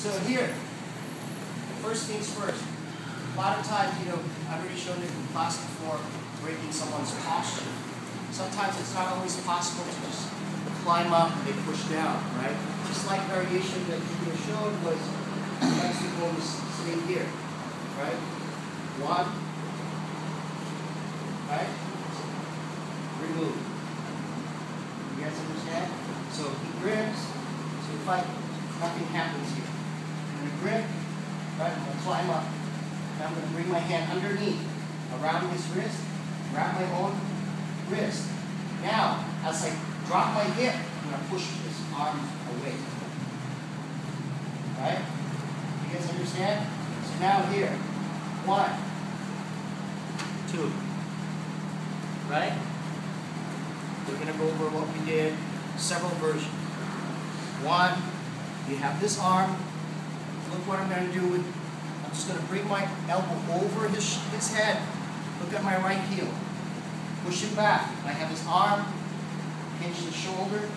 So here, first things first. A lot of times, I've already shown it in class before, breaking someone's posture. Sometimes it's not always possible to just climb up and push down, right? Just like variation that you showed was Mexico was sitting here, right? One, right? Remove. You guys understand? So he grips, so if nothing happens here. I'm going to grip, right? I'm going to climb up. And I'm going to bring my hand underneath, around his wrist, grab my own wrist. Now, as I drop my hip, I'm going to push his arm away. Right? You guys understand? So now here, 1, 2. Right? We're going to go over what we did, several versions. 1, you have this arm. Look what I'm going to do. I'm just going to bring my elbow over his head. Look at my right heel. Push it back. I have his arm. Pinch the shoulder.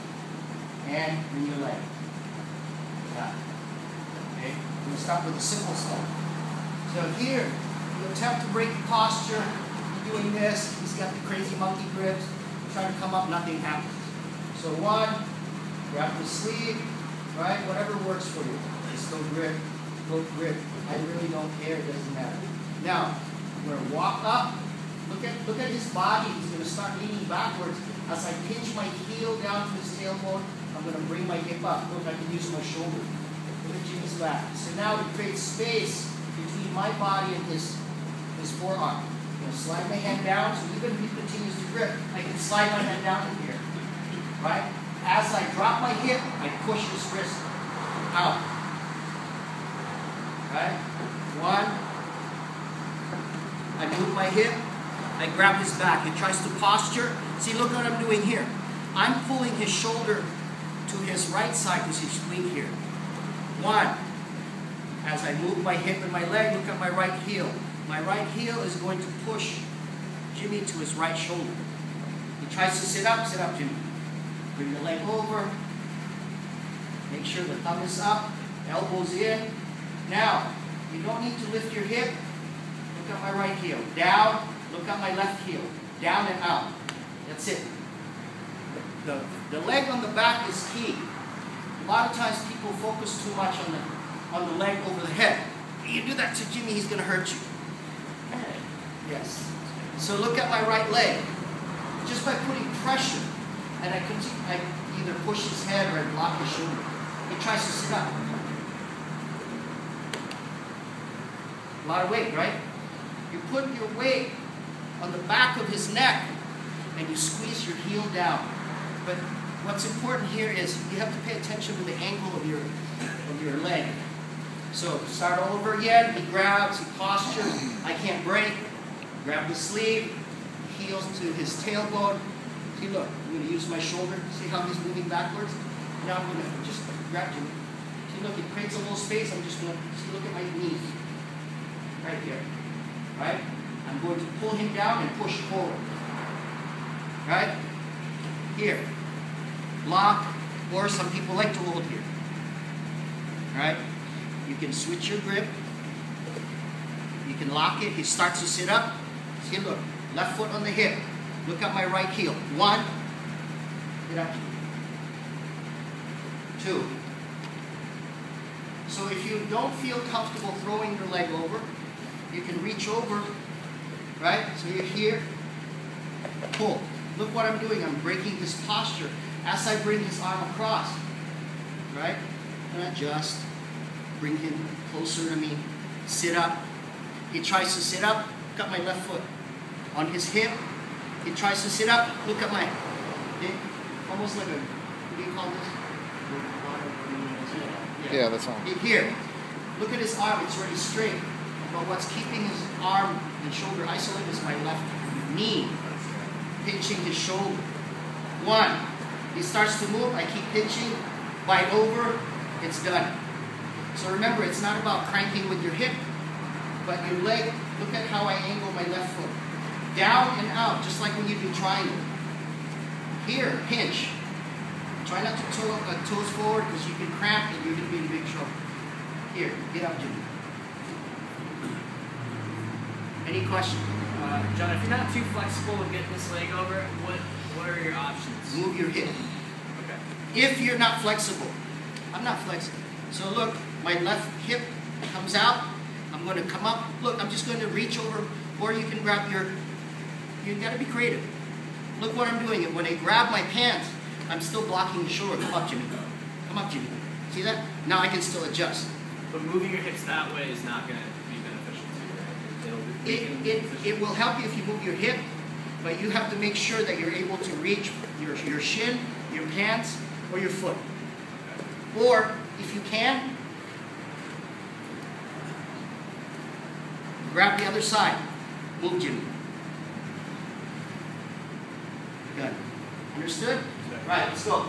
And bring your leg. Got it. Okay? We're going to start with a simple step. So here, you attempt to break the posture. You're doing this. He's got the crazy monkey grips. You're trying to come up. Nothing happens. So 1, grab the sleeve. Right? Whatever works for you. Just go grip. Go grip. I really don't care. It doesn't matter. Now, we're going to walk up. Look at his body. He's going to start leaning backwards. As I pinch my heel down to his tailbone, I'm going to bring my hip up. Look, I can use my shoulder. Look at Jimmy's back. So now it creates space between my body and his forearm. I'm going to slide my hand down, so even if he continues to grip, I can slide my hand down in here. Right? As I drop my hip, I push his wrist out. Right? 1. I move my hip. I grab his back. He tries to posture. See, look what I'm doing here. I'm pulling his shoulder to his right side because he's weak here. 1. As I move my hip and my leg, look at my right heel. My right heel is going to push Jimmy to his right shoulder. He tries to sit up, Jimmy. Bring the leg over. Make sure the thumb is up, elbows in. Now, you don't need to lift your hip. Look at my right heel. Down. Look at my left heel. Down and out. That's it. The leg on the back is key. A lot of times people focus too much on the leg over the head. You do that to Jimmy, he's going to hurt you. Yes. So look at my right leg. Just by putting pressure, and I either push his head or I block his shoulder. He tries to sit up. A lot of weight, right? You put your weight on the back of his neck and you squeeze your heel down. But what's important here is you have to pay attention to the angle of your leg. So start all over again. He grabs, he postures. I can't break. Grab the sleeve, heels to his tailbone. See, look, I'm going to use my shoulder. See how he's moving backwards? Now I'm going to just grab him. See, look, it creates a little space. I'm just going to, see, look at my knees. Right here. Right? I'm going to pull him down and push forward. Right? Here. Lock, or some people like to hold here. Right? You can switch your grip. You can lock it. He starts to sit up. See, look. Left foot on the hip. Look at my right heel. 1. Get up. 2. So if you don't feel comfortable throwing your leg over, you can reach over, right? So you're here, pull. Look what I'm doing. I'm breaking his posture as I bring his arm across, right? And adjust, bring him closer to me, sit up. He tries to sit up, look at my left foot. On his hip, he tries to sit up, look at my, almost like a, what do you call this? Yeah, that's all. Here, look at his arm, it's already straight. But what's keeping his arm and shoulder isolated is my left knee, pinching his shoulder. 1, he starts to move, I keep pinching, bite over, it's done. So remember, it's not about cranking with your hip, but your leg, look at how I angle my left foot. Down and out, just like when you do triangle. Here, pinch. Try not to toes forward because you can cramp and you're going to be in big trouble. Here, get up, Jimmy. Any questions? John, if you're not too flexible with getting this leg over, what are your options? Move your hip. Okay. If you're not flexible, I'm not flexible. So look, my left hip comes out. I'm going to come up. Look, I'm just going to reach over, or you can grab your, you got to be creative. Look what I'm doing. When I grab my pants, I'm still blocking the shoulder. Come up, Jimmy. Come up, Jimmy. See that? Now I can still adjust. But moving your hips that way is not going to be beneficial to you, right? It will help you if you move your hip, but you have to make sure that you're able to reach your shin, your pants, or your foot. Okay. Or, if you can, grab the other side. Move, Jimmy. Good. Understood? Right, let's go.